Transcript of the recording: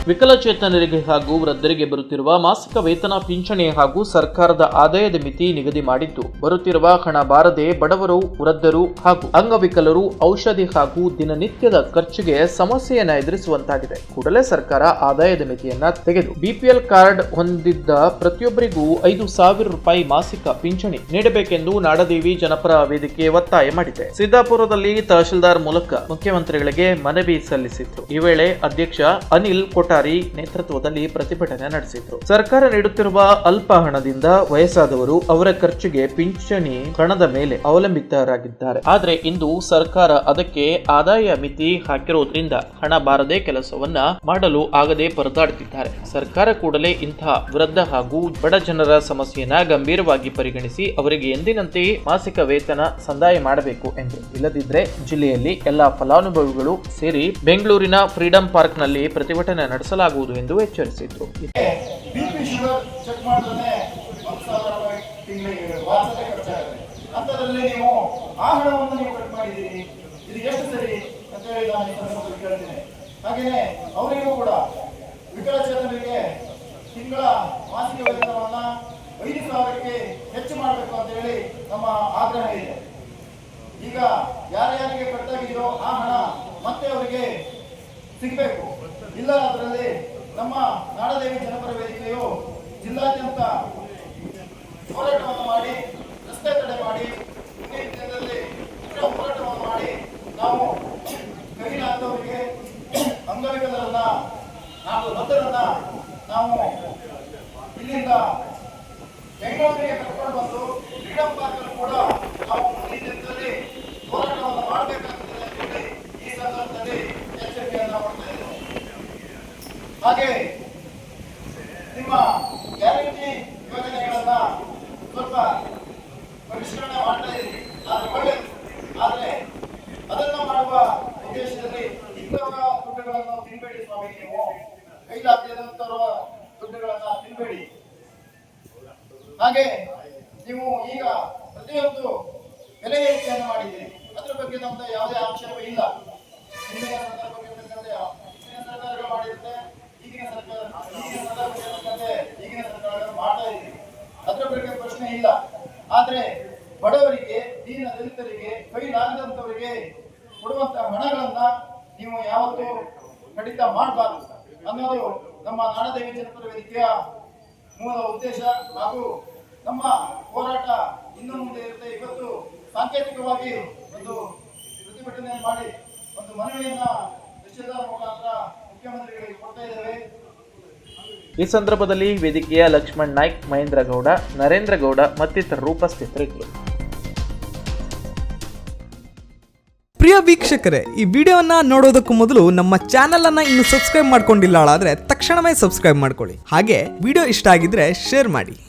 ವಿಕಲಚೇತನರಿಗೆ ಹಾಗೂ ವೃದ್ಧರಿಗೆ ಬರುತ್ತಿರುವ ಮಾಸಿಕ ವೇತನ ಪಿಂಚಣಿ ಹಾಗೂ ಸರ್ಕಾರದ ಆದಾಯದ ಮಿತಿ ನಿಗದಿ ಮಾಡಿದ್ದು ಬರುತ್ತಿರುವ ಹಣ ಬಾರದೆ ಬಡವರು, ವೃದ್ಧರು ಹಾಗೂ ಅಂಗವಿಕಲರು ಔಷಧಿ ಹಾಗೂ ದಿನನಿತ್ಯದ ಖರ್ಚಿಗೆ ಸಮಸ್ಯೆಯನ್ನ ಎದುರಿಸುವಂತಾಗಿದೆ. ಕೂಡಲೇ ಸರ್ಕಾರ ಆದಾಯದ ಮಿತಿಯನ್ನ ತೆಗೆದು ಬಿಪಿಎಲ್ ಕಾರ್ಡ್ ಹೊಂದಿದ್ದ ಪ್ರತಿಯೊಬ್ಬರಿಗೂ 5,000 ರೂಪಾಯಿ ಮಾಸಿಕ ಪಿಂಚಣಿ ನೀಡಬೇಕೆಂದು ನಾಡದೇವಿ ಜನಪರ ವೇದಿಕೆ ಒತ್ತಾಯ ಮಾಡಿದೆ. ಸಿದ್ದಾಪುರದಲ್ಲಿ ತಹಶೀಲ್ದಾರ್ ಮೂಲಕ ಮುಖ್ಯಮಂತ್ರಿಗಳಿಗೆ ಮನವಿ ಸಲ್ಲಿಸಿದ್ರು. ಈ ವೇಳೆ ಅಧ್ಯಕ್ಷ ಅನಿಲ್ ಕೊಠಾರಿ ನೇತೃತ್ವದಲ್ಲಿ ಪ್ರತಿಭಟನೆ ನಡೆಸಿದ್ರು. ಸರ್ಕಾರ ನೀಡುತ್ತಿರುವ ಅಲ್ಪ ಹಣದಿಂದ ವಯಸ್ಸಾದವರು ಅವರ ಖರ್ಚಿಗೆ ಪಿಂಚಣಿ ಹಣದ ಮೇಲೆ ಅವಲಂಬಿತರಾಗಿದ್ದಾರೆ. ಆದರೆ ಇಂದು ಸರ್ಕಾರ ಅದಕ್ಕೆ ಆದಾಯ ಮಿತಿ ಹಾಕಿರುವುದರಿಂದ ಹಣ ಬಾರದೆ ಕೆಲಸವನ್ನ ಮಾಡಲು ಆಗದೆ ಪರದಾಡುತ್ತಿದ್ದಾರೆ. ಸರ್ಕಾರ ಕೂಡಲೇ ಇಂತಹ ವೃದ್ಧ ಹಾಗೂ ಬಡ ಜನರ ಸಮಸ್ಯೆಯನ್ನ ಗಂಭೀರವಾಗಿ ಪರಿಗಣಿಸಿ ಅವರಿಗೆ ಎಂದಿನಂತೆ ಮಾಸಿಕ ವೇತನ ಸಂದಾಯ ಮಾಡಬೇಕು ಎಂದರು. ಇಲ್ಲದಿದ್ದರೆ ಜಿಲ್ಲೆಯಲ್ಲಿ ಎಲ್ಲಾ ಫಲಾನುಭವಿಗಳು ಸೇರಿ ಬೆಂಗಳೂರಿನ ಫ್ರೀಡಂ ಪಾರ್ಕ್ ನಲ್ಲಿ ಪ್ರತಿಭಟನೆ ನಡೆಸಲಾಗುವುದು ಎಂದು ಎಚ್ಚರಿಸಿದರು. ವಿಕಲಚೇತನರಿಗೆ ತಿಂಗಳ ಮಾಸಿಕ ವೇತನವನ್ನ 5,000ಕ್ಕೆ ಹೆಚ್ಚು ಮಾಡಬೇಕು ಅಂತ ಹೇಳಿ ನಮ್ಮ ಆಗ್ರಹ ಇದೆ. ಈಗ ಯಾರ್ಯಾರಿಗೆ ಕಟ್ಟಾಗಿದೆಯೋ ಆ ಹಣ ಮತ್ತೆ ಅವರಿಗೆ ಸಿಗಬೇಕು. ಇಲ್ಲ ಅದರಲ್ಲಿ ನಮ್ಮ ನಾಡದೇವಿ ಜನಪರ ವೇದಿಕೆಯು ಜಿಲ್ಲಾದ್ಯಂತ ಹೋರಾಟವನ್ನು ಮಾಡಿ, ರಸ್ತೆ ತಡೆ ಮಾಡಿ, ಹೋರಾಟವನ್ನು ಮಾಡಿ ನಾವು ಕೈಲಾದವರಿಗೆ, ಅಂಗವಿಕಲರನ್ನ ಹಾಗೂ ವೃದ್ಧರನ್ನ ನಾವು ಇಲ್ಲಿಂದ ಬೆಂಗಳೂರಿಗೆ ಕರ್ಕೊಂಡು ಬಂದು ಫ್ರೀಡಂ ಪಾರ್ಕ್ ಕೂಡ ನಾವು ಮುಂದಿನದಲ್ಲಿ ಹೋರಾಟವನ್ನು ಮಾಡಬೇಕಾಗುತ್ತದೆ ಅಂತ ಹೇಳಿ ಈ ಸಂದರ್ಭದಲ್ಲಿ ಎಚ್ಚರಿಕೆಯನ್ನು ಕೊಡ್ತಾ ಇದ್ದೇವೆ. ಹಾಗೆ ನಿಮ್ಮ ಗ್ಯಾರಂಟಿ ಯೋಜನೆಗಳನ್ನ ಸ್ವಲ್ಪ ಪರಿಷ್ಕರಣೆ ಮಾಡ್ತಾ ಇದ್ದೀವಿ, ಅದು ಒಳ್ಳೆಯದು. ಆದರೆ ಅದನ್ನು ಮಾಡುವ ಉದ್ದೇಶದಲ್ಲಿ ಇಂಥವರ ದುಡ್ಡುಗಳನ್ನು ತಿನ್ಬೇಡಿ ಸ್ವಾಮಿ. ನೀವು ಕೈಲಾಗದಂತವರ ದುಡ್ಡುಗಳನ್ನ ತಿನ್ಬೇಡಿ. ಹಾಗೆ ನೀವು ಈಗ ಪ್ರತಿಯೊಂದು ಬೆಲೆ ಏರಿಕೆಯನ್ನು ಮಾಡಿದ್ದೀರಿ, ಅದರ ಬಗ್ಗೆ ನಮ್ದು ಯಾವುದೇ ಆಕ್ಷೇಪ ಇಲ್ಲ. ಹಿಂದಿನ ಸರ್ಕಾರಗಳು ಮಾಡಿರುತ್ತೆ, ಈಗಿನ ಸರ್ಕಾರಗಳು ಮಾಡ್ತಾ ಇದ್ದೀವಿ, ಅದರ ಬಗ್ಗೆ ಪ್ರಶ್ನೆ ಇಲ್ಲ. ಆದ್ರೆ ಬಡವರಿಗೆ, ದೀನ ದಲಿತರಿಗೆ, ಕೈಲಾಗದಂತವರಿಗೆ ಕೊಡುವಂತಹ ಹಣಗಳನ್ನ ನೀವು ಯಾವತ್ತೂ ಕಡಿತ ಮಾಡಬಾರದು ಅನ್ನೋದು ನಮ್ಮ ನಾಡದೇವಿ ಜನಪರ ವೇದಿಕೆಯ ಮೂಲ ಉದ್ದೇಶ. ಹಾಗೂ ನಮ್ಮ ಹೋರಾಟ ಇನ್ನು ಮುಂದೆ ಇರುತ್ತೆ. ಇವತ್ತು ಸಾಂಕೇತಿಕವಾಗಿ ಒಂದು ಪ್ರತಿಭಟನೆ ಮಾಡಿ ಒಂದು ಮನವಿಯನ್ನ ತಹಶೀಲ್ದಾರ್ ಮುಖಾಂತರ ಮುಖ್ಯಮಂತ್ರಿಗಳಿಗೆ ಕೊಡ್ತಾ ಇದ್ದೇವೆ. ಈ ಸಂದರ್ಭದಲ್ಲಿ ವೇದಿಕೆಯ ಲಕ್ಷ್ಮಣ್ ನಾಯ್ಕ್, ಮಹೇಂದ್ರ ಗೌಡ, ನರೇಂದ್ರ ಗೌಡ ಮತ್ತಿತರರು ಉಪಸ್ಥಿತರಿದ್ದರು. ಪ್ರಿಯ ವೀಕ್ಷಕರೇ, ಈ ವಿಡಿಯೋವನ್ನ ನೋಡೋದಕ್ಕೂ ಮೊದಲು ನಮ್ಮ ಚಾನೆಲ್ ಅನ್ನ ಇನ್ನು ಸಬ್ಸ್ಕ್ರೈಬ್ ಮಾಡ್ಕೊಂಡಿಲ್ಲ ಆದರೆ ತಕ್ಷಣವೇ ಸಬ್ಸ್ಕ್ರೈಬ್ ಮಾಡ್ಕೊಳ್ಳಿ. ಹಾಗೆ ವಿಡಿಯೋ ಇಷ್ಟ ಆಗಿದ್ರೆ ಶೇರ್ ಮಾಡಿ.